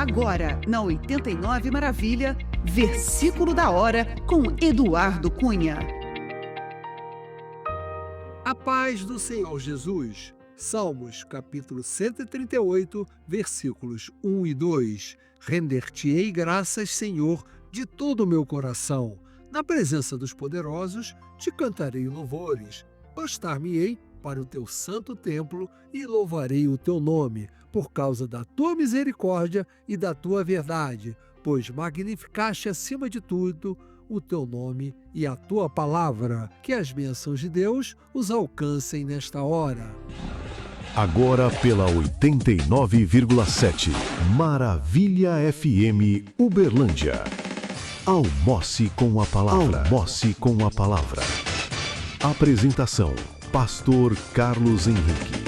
Agora, na 89 Maravilha, Versículo da Hora, com Eduardo Cunha. A paz do Senhor Jesus. Salmos, capítulo 138, versículos 1 e 2. Render-te-ei graças, Senhor, de todo o meu coração. Na presença dos poderosos, te cantarei louvores. Bastar-me-ei para o teu santo templo e louvarei o teu nome, por causa da tua misericórdia e da tua verdade, pois magnificaste acima de tudo o teu nome e a tua palavra. Que as bênçãos de Deus os alcancem nesta hora. Agora pela 89,7 Maravilha FM Uberlândia. Almoce com a palavra. Almoce com a palavra. Apresentação: Pastor Carlos Henrique.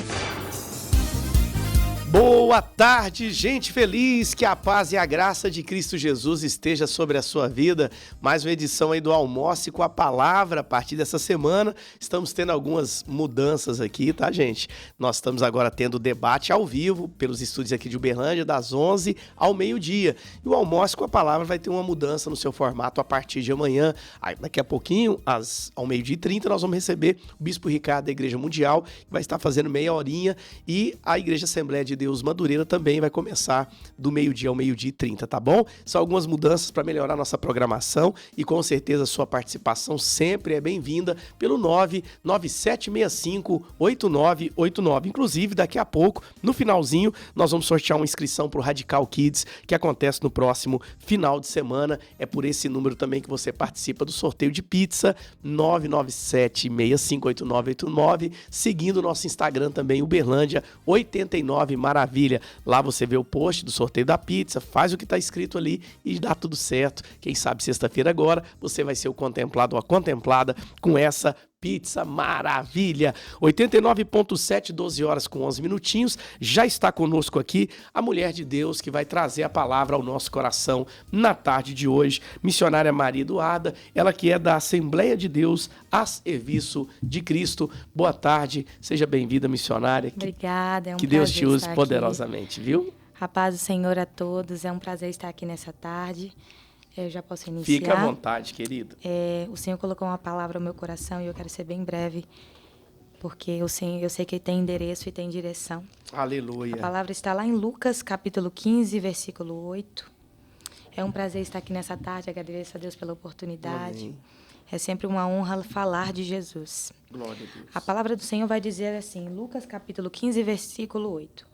Boa tarde, gente feliz, que a paz e a graça de Cristo Jesus esteja sobre a sua vida. Mais uma edição aí do Almoce com a Palavra. A partir dessa semana, estamos tendo algumas mudanças aqui, tá, gente? Nós estamos agora tendo debate ao vivo pelos estúdios aqui de Uberlândia, das 11 ao meio-dia. E o Almoce com a Palavra vai ter uma mudança no seu formato a partir de amanhã. Aí, daqui a pouquinho, ao meio-dia e 30, nós vamos receber o Bispo Ricardo da Igreja Mundial, que vai estar fazendo meia horinha, e a Igreja Assembleia de Deus Madureira também vai começar do meio-dia ao meio-dia e 30, tá bom? São algumas mudanças para melhorar nossa programação e com certeza a sua participação sempre é bem-vinda pelo 997658989. Inclusive, daqui a pouco, no finalzinho, nós vamos sortear uma inscrição para o Radical Kids, que acontece no próximo final de semana. É por esse número também que você participa do sorteio de pizza, 997658989, seguindo o nosso Instagram também, Uberlândia 89 Maravilha. Lá você vê o post do sorteio da pizza, faz o que está escrito ali e dá tudo certo. Quem sabe sexta-feira agora você vai ser o contemplado ou a contemplada com essa pizza maravilha. 89.7, 12 horas com 11 minutinhos. Já está conosco aqui a mulher de Deus que vai trazer a palavra ao nosso coração na tarde de hoje. Missionária Maria Eduarda, ela que é da Assembleia de Deus a serviço de Cristo. Boa tarde, seja bem-vinda, missionária. Obrigada, é um que Deus prazer te use estar poderosamente, aqui. viu? A paz do Senhor a todos, é um prazer estar aqui nessa tarde. Eu já posso iniciar. Fica à vontade, querido. O Senhor colocou uma palavra no meu coração e eu quero ser bem breve, porque eu sei que tem endereço e tem direção. Aleluia. A palavra está lá em Lucas, capítulo 15, versículo 8. É um prazer estar aqui nessa tarde, agradeço a Deus pela oportunidade. Amém. É sempre uma honra falar de Jesus. Glória a Deus. A palavra do Senhor vai dizer assim, Lucas, capítulo 15, versículo 8.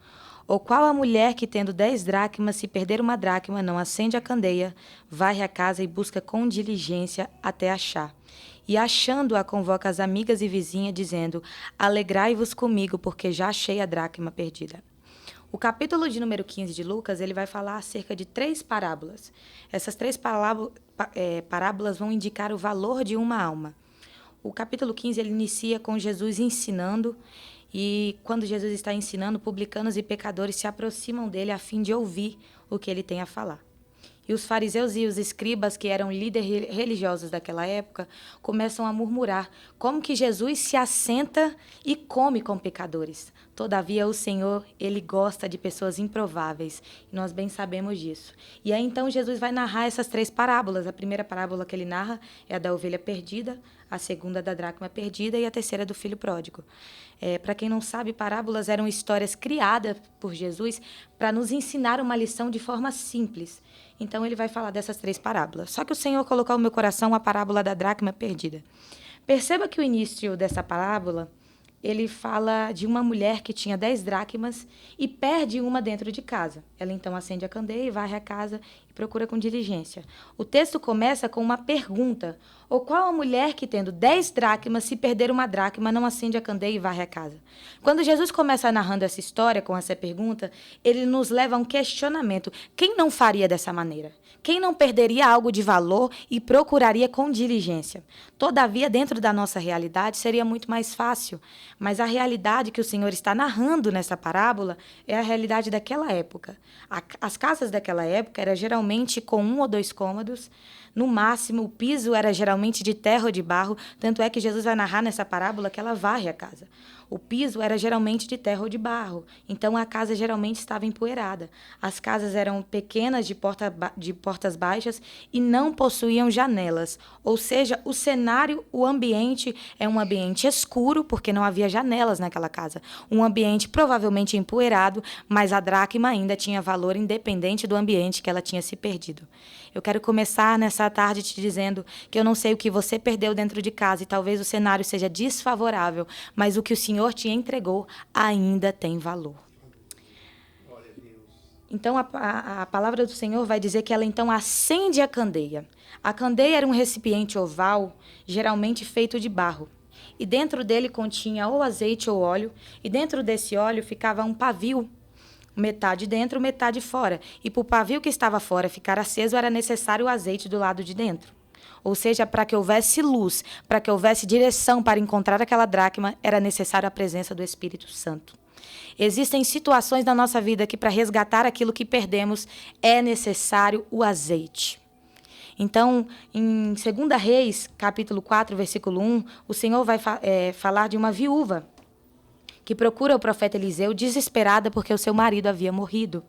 Ou qual a mulher que, tendo 10 dracmas, se perder uma dracma, não acende a candeia, varre a casa e busca com diligência até achar. E achando-a, convoca as amigas e vizinhas, dizendo, alegrai-vos comigo, porque já achei a dracma perdida. O capítulo de número 15 de Lucas, ele vai falar acerca de 3 parábolas. Essas 3 parábolas vão indicar o valor de uma alma. O capítulo 15, ele inicia com Jesus ensinando. E quando Jesus está ensinando, publicanos e pecadores se aproximam dele a fim de ouvir o que ele tem a falar. E os fariseus e os escribas, que eram líderes religiosos daquela época, começam a murmurar como que Jesus se assenta e come com pecadores. Todavia, o Senhor, ele gosta de pessoas improváveis, e nós bem sabemos disso. E aí, então, Jesus vai narrar essas 3 parábolas. A primeira parábola que ele narra é a da ovelha perdida, a segunda da dracma perdida e a terceira do filho pródigo. Para quem não sabe, parábolas eram histórias criadas por Jesus para nos ensinar uma lição de forma simples. Então, ele vai falar dessas 3 parábolas. Só que o Senhor colocou no meu coração a parábola da dracma perdida. Perceba que o início dessa parábola, ele fala de uma mulher que tinha 10 dracmas e perde uma dentro de casa. Ela, então, acende a candeia e varre a casa e procura com diligência. O texto começa com uma pergunta. Ou qual a mulher que, tendo 10 dracmas, se perder uma dracma, não acende a candeia e varre a casa? Quando Jesus começa narrando essa história com essa pergunta, ele nos leva a um questionamento. Quem não faria dessa maneira? Quem não perderia algo de valor e procuraria com diligência? Todavia, dentro da nossa realidade, seria muito mais fácil. Mas a realidade que o Senhor está narrando nessa parábola é a realidade daquela época. As casas daquela época eram geralmente com 1 ou 2 cômodos. No máximo, o piso era geralmente de terra ou de barro. Tanto é que Jesus vai narrar nessa parábola que ela varre a casa. O piso era geralmente de terra ou de barro, então a casa geralmente estava empoeirada. As casas eram pequenas, de portas baixas e não possuíam janelas. Ou seja, o cenário, o ambiente é um ambiente escuro, porque não havia janelas naquela casa. Um ambiente provavelmente empoeirado, mas a dracma ainda tinha valor independente do ambiente que ela tinha se perdido. Eu quero começar nessa tarde te dizendo que eu não sei o que você perdeu dentro de casa e talvez o cenário seja desfavorável, mas o que o Senhor te entregou ainda tem valor. Então, a palavra do Senhor vai dizer que ela então acende a candeia. A candeia era um recipiente oval, geralmente feito de barro. E dentro dele continha ou azeite ou óleo, e dentro desse óleo ficava um pavio, metade dentro, metade fora. E para o pavio que estava fora ficar aceso, era necessário o azeite do lado de dentro. Ou seja, para que houvesse luz, para que houvesse direção para encontrar aquela dracma, era necessária a presença do Espírito Santo. Existem situações na nossa vida que, para resgatar aquilo que perdemos, é necessário o azeite. Então, em 2 Reis, capítulo 4, versículo 1, o Senhor vai falar de uma viúva que procura o profeta Eliseu desesperada porque o seu marido havia morrido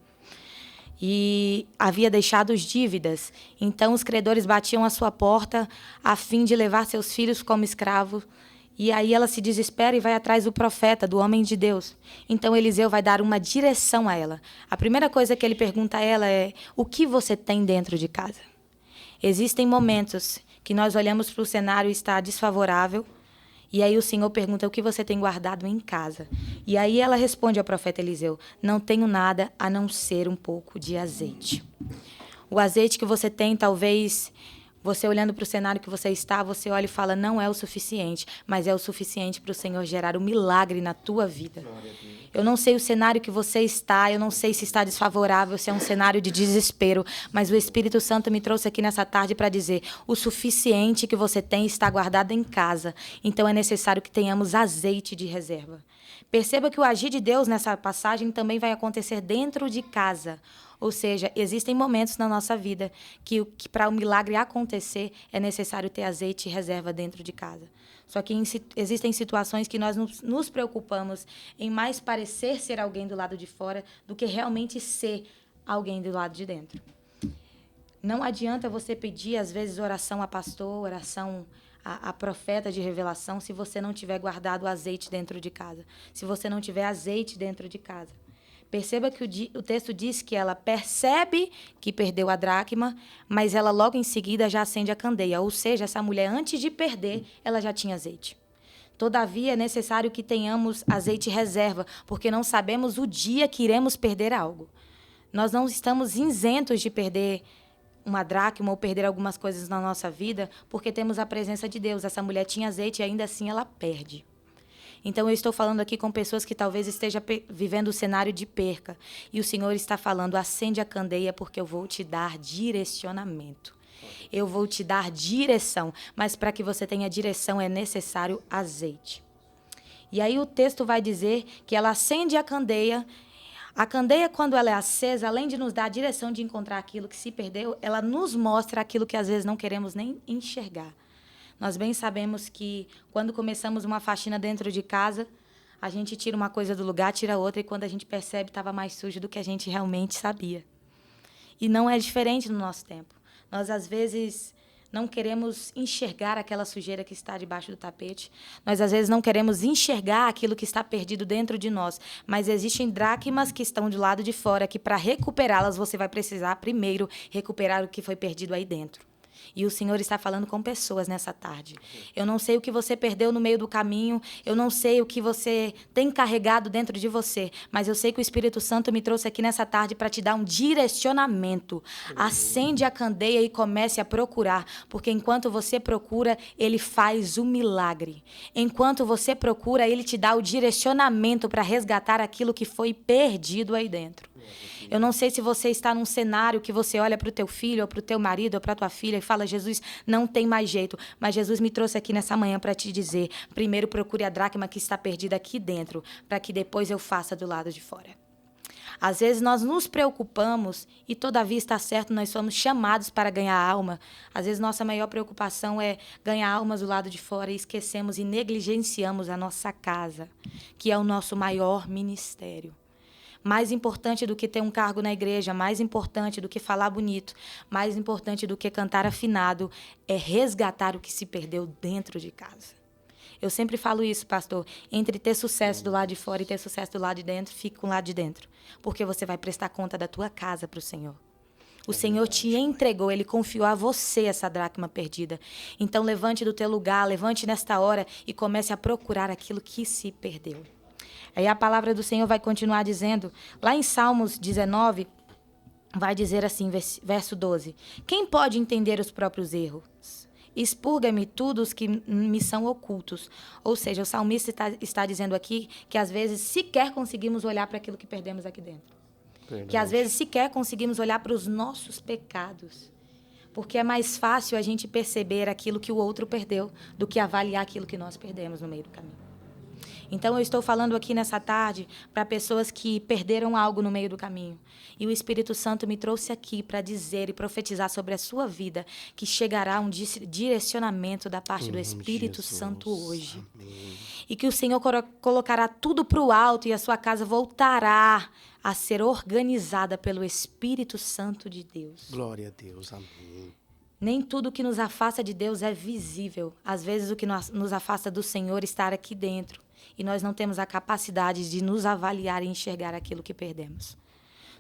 e havia deixado as dívidas. Então, os credores batiam à sua porta a fim de levar seus filhos como escravos. E aí ela se desespera e vai atrás do profeta, do homem de Deus. Então, Eliseu vai dar uma direção a ela. A primeira coisa que ele pergunta a ela é: o que você tem dentro de casa? Existem momentos que nós olhamos para o cenário e está desfavorável, e aí o Senhor pergunta: o que você tem guardado em casa? E aí ela responde ao profeta Eliseu: não tenho nada a não ser um pouco de azeite. O azeite que você tem, talvez você olhando para o cenário que você está, você olha e fala: não é o suficiente, mas é o suficiente para o Senhor gerar um milagre na tua vida. Eu não sei o cenário que você está, eu não sei se está desfavorável, se é um cenário de desespero, mas o Espírito Santo me trouxe aqui nessa tarde para dizer: o suficiente que você tem está guardado em casa, então é necessário que tenhamos azeite de reserva. Perceba que o agir de Deus nessa passagem também vai acontecer dentro de casa. Ou seja, existem momentos na nossa vida que para o milagre acontecer é necessário ter azeite e reserva dentro de casa. Só que existem situações que nós nos preocupamos em mais parecer ser alguém do lado de fora do que realmente ser alguém do lado de dentro. Não adianta você pedir, às vezes, oração a pastor, oração a profeta de revelação, se você não tiver guardado azeite dentro de casa. Se você não tiver azeite dentro de casa. Perceba que o texto diz que ela percebe que perdeu a dracma, mas ela logo em seguida já acende a candeia. Ou seja, essa mulher, antes de perder, ela já tinha azeite. Todavia, é necessário que tenhamos azeite reserva, porque não sabemos o dia que iremos perder algo. Nós não estamos isentos de perder uma dracma ou perder algumas coisas na nossa vida, porque temos a presença de Deus. Essa mulher tinha azeite e ainda assim ela perde. Então, eu estou falando aqui com pessoas que talvez estejam vivendo o cenário de perca. E o Senhor está falando: acende a candeia, porque eu vou te dar direcionamento. Eu vou te dar direção. Mas para que você tenha direção é necessário azeite. E aí o texto vai dizer que ela acende a candeia. A candeia, quando ela é acesa, além de nos dar a direção de encontrar aquilo que se perdeu, ela nos mostra aquilo que às vezes não queremos nem enxergar. Nós bem sabemos que quando começamos uma faxina dentro de casa, a gente tira uma coisa do lugar, tira outra, e quando a gente percebe, estava mais sujo do que a gente realmente sabia. E não é diferente no nosso tempo. Nós, às vezes, não queremos enxergar aquela sujeira que está debaixo do tapete. Nós, às vezes, não queremos enxergar aquilo que está perdido dentro de nós. Mas existem dracmas que estão do lado de fora, que para recuperá-las, você vai precisar primeiro recuperar o que foi perdido aí dentro. E o Senhor está falando com pessoas nessa tarde. Eu não sei o que você perdeu no meio do caminho, eu não sei o que você tem carregado dentro de você, mas eu sei que o Espírito Santo me trouxe aqui nessa tarde para te dar um direcionamento. Acende a candeia e comece a procurar, porque enquanto você procura, Ele faz o milagre. Enquanto você procura, Ele te dá o direcionamento para resgatar aquilo que foi perdido aí dentro. Eu não sei se você está num cenário que você olha para o teu filho, ou para o teu marido, ou para a tua filha e fala: Jesus, não tem mais jeito. Mas Jesus me trouxe aqui nessa manhã para te dizer: primeiro procure a dracma que está perdida aqui dentro, para que depois eu faça do lado de fora. Às vezes nós nos preocupamos e todavia está certo, nós somos chamados para ganhar alma. Às vezes nossa maior preocupação é ganhar almas do lado de fora e esquecemos e negligenciamos a nossa casa, que é o nosso maior ministério. Mais importante do que ter um cargo na igreja, mais importante do que falar bonito, mais importante do que cantar afinado, é resgatar o que se perdeu dentro de casa. Eu sempre falo isso, pastor, entre ter sucesso do lado de fora e ter sucesso do lado de dentro, fique com o lado de dentro, porque você vai prestar conta da tua casa para o Senhor. O Senhor te entregou, Ele confiou a você essa dracma perdida. Então levante do teu lugar, levante nesta hora e comece a procurar aquilo que se perdeu. Aí a palavra do Senhor vai continuar dizendo, lá em Salmos 19, vai dizer assim, verso 12. Quem pode entender os próprios erros? Expurga-me tudo os que me são ocultos. Ou seja, o salmista está dizendo aqui que às vezes sequer conseguimos olhar para aquilo que perdemos aqui dentro. Verdade. Que às vezes sequer conseguimos olhar para os nossos pecados. Porque é mais fácil a gente perceber aquilo que o outro perdeu do que avaliar aquilo que nós perdemos no meio do caminho. Então, eu estou falando aqui nessa tarde para pessoas que perderam algo no meio do caminho. E o Espírito Santo me trouxe aqui para dizer e profetizar sobre a sua vida que chegará um direcionamento da parte do Espírito Santo hoje. Amém. E que o Senhor colocará tudo para o alto e a sua casa voltará a ser organizada pelo Espírito Santo de Deus. Glória a Deus, amém. Nem tudo que nos afasta de Deus é visível. Às vezes, o que nos afasta do Senhor está aqui dentro. E nós não temos a capacidade de nos avaliar e enxergar aquilo que perdemos.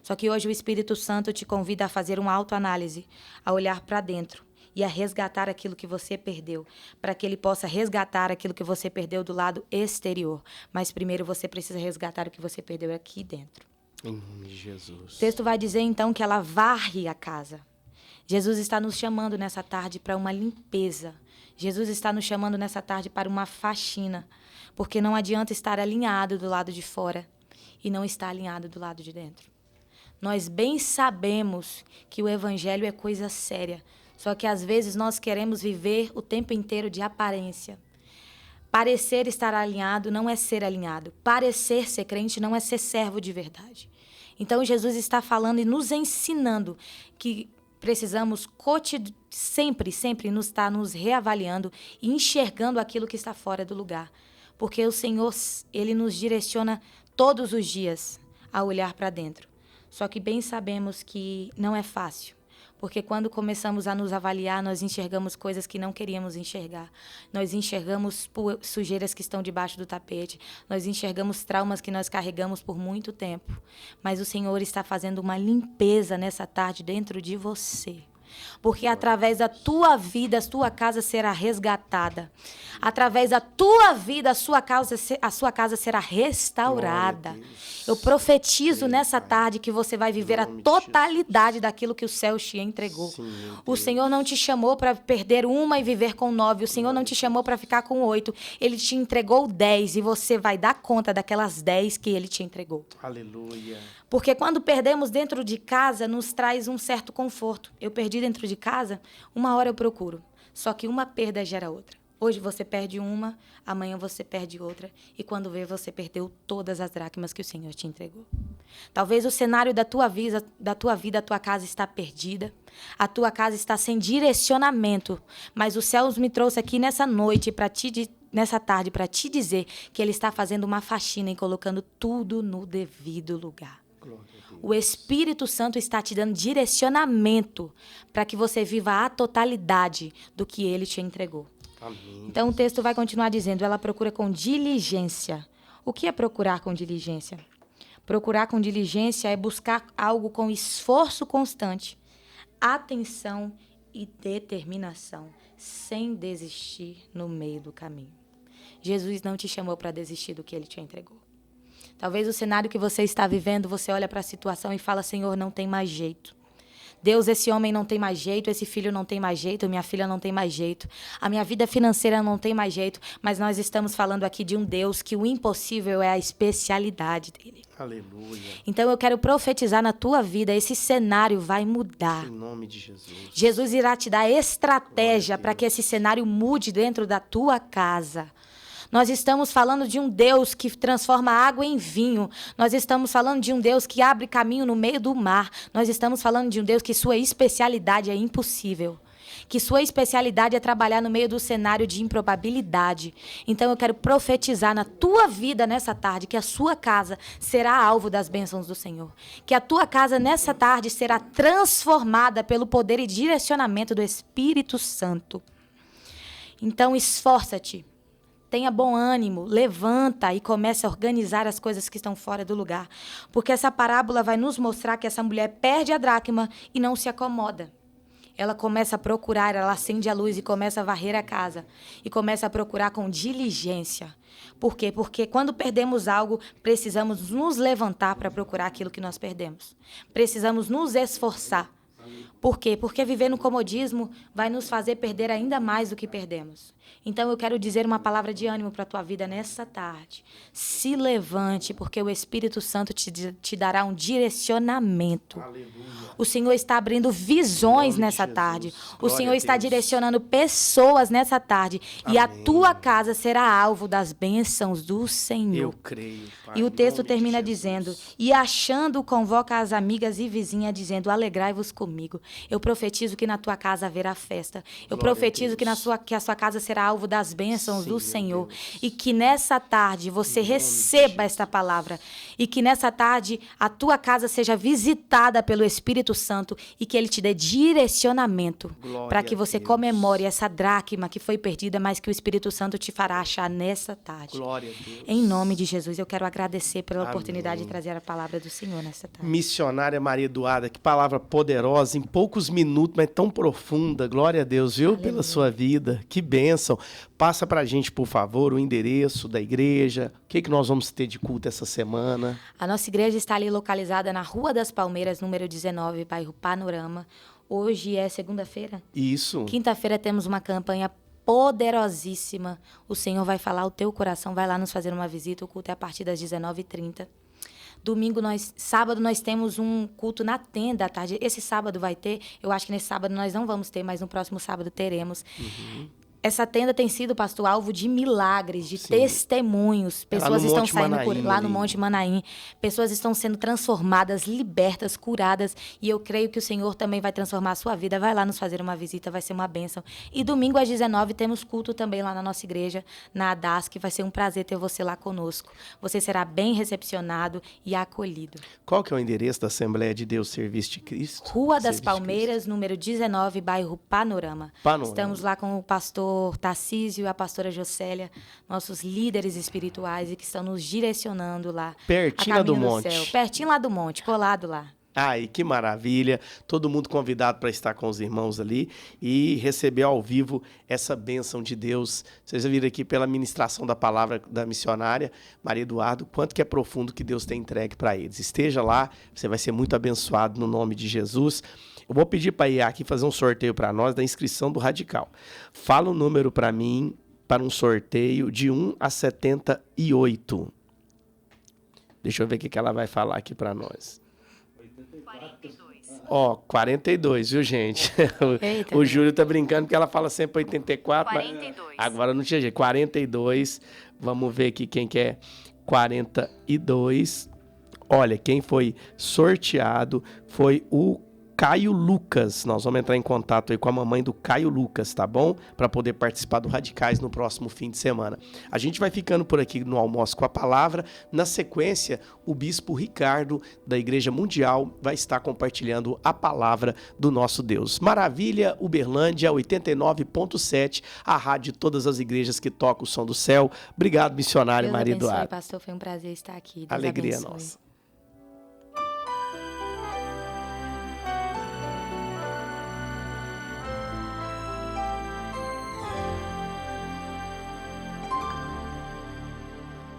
Só que hoje o Espírito Santo te convida a fazer uma autoanálise, a olhar para dentro e a resgatar aquilo que você perdeu, para que Ele possa resgatar aquilo que você perdeu do lado exterior. Mas primeiro você precisa resgatar o que você perdeu aqui dentro. Em nome de Jesus. O texto vai dizer então que ela varre a casa. Jesus está nos chamando nessa tarde para uma limpeza. Jesus está nos chamando nessa tarde para uma faxina. Porque não adianta estar alinhado do lado de fora e não estar alinhado do lado de dentro. Nós bem sabemos que o evangelho é coisa séria. Só que às vezes nós queremos viver o tempo inteiro de aparência. Parecer estar alinhado não é ser alinhado. Parecer ser crente não é ser servo de verdade. Então Jesus está falando e nos ensinando que precisamos sempre nos reavaliando e enxergando aquilo que está fora do lugar. Porque o Senhor, Ele nos direciona todos os dias a olhar para dentro. Só que bem sabemos que não é fácil. Porque quando começamos a nos avaliar, nós enxergamos coisas que não queríamos enxergar. Nós enxergamos sujeiras que estão debaixo do tapete. Nós enxergamos traumas que nós carregamos por muito tempo. Mas o Senhor está fazendo uma limpeza nessa tarde dentro de você. Porque através da tua vida, a tua casa será resgatada. Através da tua vida, a sua casa será restaurada. Eu profetizo nessa tarde que você vai viver a totalidade daquilo que o céu te entregou. O Senhor não te chamou para perder uma e viver com 9. O Senhor não te chamou para ficar com 8. Ele te entregou 10 e você vai dar conta daquelas 10 que Ele te entregou. Aleluia. Porque quando perdemos dentro de casa, nos traz um certo conforto. Eu perdi dentro de casa, uma hora eu procuro. Só que uma perda gera outra. Hoje você perde uma, amanhã você perde outra. E quando vê, você perdeu todas as dracmas que o Senhor te entregou. Talvez o cenário da tua vida, a tua casa está perdida. A tua casa está sem direcionamento. Mas o céu me trouxe aqui nessa noite, nessa tarde, para te dizer que Ele está fazendo uma faxina e colocando tudo no devido lugar. O Espírito Santo está te dando direcionamento para que você viva a totalidade do que Ele te entregou. Amém. Então o texto vai continuar dizendo, ela procura com diligência. O que é procurar com diligência? Procurar com diligência é buscar algo com esforço constante, atenção e determinação, sem desistir no meio do caminho. Jesus não te chamou para desistir do que Ele te entregou. Talvez o cenário que você está vivendo, você olha para a situação e fala, Senhor, não tem mais jeito. Deus, esse homem não tem mais jeito, esse filho não tem mais jeito, minha filha não tem mais jeito, a minha vida financeira não tem mais jeito, mas nós estamos falando aqui de um Deus que o impossível é a especialidade dele. Aleluia. Então eu quero profetizar na tua vida, esse cenário vai mudar. Em nome de Jesus. Jesus irá te dar estratégia para que esse cenário mude dentro da tua casa. Nós estamos falando de um Deus que transforma água em vinho. Nós estamos falando de um Deus que abre caminho no meio do mar. Nós estamos falando de um Deus que sua especialidade é impossível. Que sua especialidade é trabalhar no meio do cenário de improbabilidade. Então eu quero profetizar na tua vida nessa tarde que a sua casa será alvo das bênçãos do Senhor. Que a tua casa nessa tarde será transformada pelo poder e direcionamento do Espírito Santo. Então esforça-te, tenha bom ânimo, levanta e comece a organizar as coisas que estão fora do lugar. Porque essa parábola vai nos mostrar que essa mulher perde a dracma e não se acomoda. Ela começa a procurar, ela acende a luz e começa a varrer a casa. E começa a procurar com diligência. Por quê? Porque quando perdemos algo, precisamos nos levantar para procurar aquilo que nós perdemos. Precisamos nos esforçar. Por quê? Porque viver no comodismo vai nos fazer perder ainda mais do que perdemos. Então eu quero dizer uma palavra de ânimo para a tua vida nessa tarde. Se levante, porque o Espírito Santo te dará um direcionamento. Aleluia. O Senhor está abrindo visões nessa tarde. O Senhor está direcionando pessoas nessa tarde. Amém. E a tua casa será alvo das bênçãos do Senhor. Eu creio, Pai. E o texto termina dizendo, e achando, convoca as amigas e vizinhas, dizendo, alegrai-vos comigo. Eu profetizo que na tua casa haverá festa. Eu profetizo que a sua casa será alvo das bênçãos do Senhor. E que nessa tarde você receba esta palavra. E que nessa tarde a tua casa seja visitada pelo Espírito Santo e que Ele te dê direcionamento para que você comemore essa dracma que foi perdida, mas que o Espírito Santo te fará achar nessa tarde. Glória a Deus. Em nome de Jesus, eu quero agradecer pela oportunidade de trazer a palavra do Senhor nessa tarde. Missionária Maria Eduarda, que palavra poderosa, em poucos minutos, mas tão profunda. Glória a Deus, viu? Aleluia. Pela sua vida. Que bênção. Passa pra gente, por favor, o endereço da igreja. O que nós vamos ter de culto essa semana? A nossa igreja está ali localizada na Rua das Palmeiras, número 19, bairro Panorama. Hoje é segunda-feira? Isso. Quinta-feira temos uma campanha poderosíssima. O Senhor vai falar o teu coração, vai lá nos fazer uma visita. O culto é a partir das 19h30. Sábado nós temos um culto na tenda à tarde. Esse sábado vai ter, eu acho que nesse sábado nós não vamos ter, mas no próximo sábado teremos. Uhum. Essa tenda tem sido, pastor, alvo de milagres, de testemunhos. Pessoas estão saindo lá no Monte Manaim. Pessoas estão sendo transformadas, libertas, curadas. E eu creio que o Senhor também vai transformar a sua vida. Vai lá nos fazer uma visita, vai ser uma bênção. E domingo às 19h temos culto também lá na nossa igreja, na ADASC. Vai ser um prazer ter você lá conosco. Você será bem recepcionado e acolhido. Qual que é o endereço da Assembleia de Deus Serviço de Cristo? Rua das Palmeiras, número 19, bairro Panorama. Estamos lá com o pastor Tarcísio e a pastora Jocélia, nossos líderes espirituais e que estão nos direcionando lá. Pertinho lá do monte. Céu. Pertinho lá do monte, colado lá. Ai, que maravilha. Todo mundo convidado para estar com os irmãos ali e receber ao vivo essa bênção de Deus. Vocês já viram aqui pela ministração da palavra da missionária Maria Eduarda, quanto que é profundo que Deus tem entregue para eles. Esteja lá, você vai ser muito abençoado no nome de Jesus. Eu vou pedir para ir aqui fazer um sorteio para nós da inscrição do Radical. Fala um número para mim para um sorteio de 1 a 78. Deixa eu ver o que ela vai falar aqui para nós. 42, viu, gente? O Júlio tá brincando que ela fala sempre 84. 42. Mas agora não tinha jeito. 42. Vamos ver aqui quem que é 42. Olha, quem foi sorteado foi o Caio Lucas. Nós vamos entrar em contato aí com a mamãe do Caio Lucas, tá bom? Para poder participar do Radicais no próximo fim de semana. A gente vai ficando por aqui no Almoço com a Palavra. Na sequência, o Bispo Ricardo, da Igreja Mundial, vai estar compartilhando a palavra do nosso Deus. Maravilha, Uberlândia, 89.7, a rádio de todas as igrejas que tocam o som do céu. Obrigado, missionário Maria Eduarda. Pastor, foi um prazer estar aqui. Deus alegria abençoe. Nossa.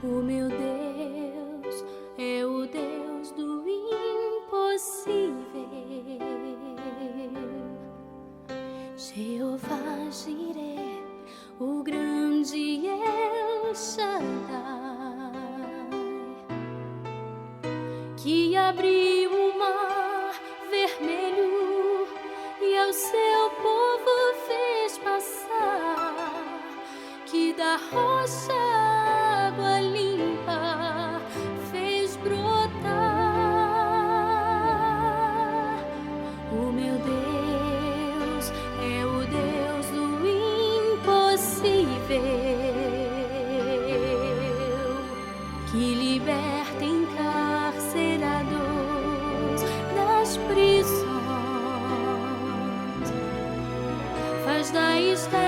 O meu Deus é o Deus do impossível. Jeová Jireh, o grande El Shaddai, que abriu o mar vermelho e ao seu povo fez passar, que da rocha Cristo é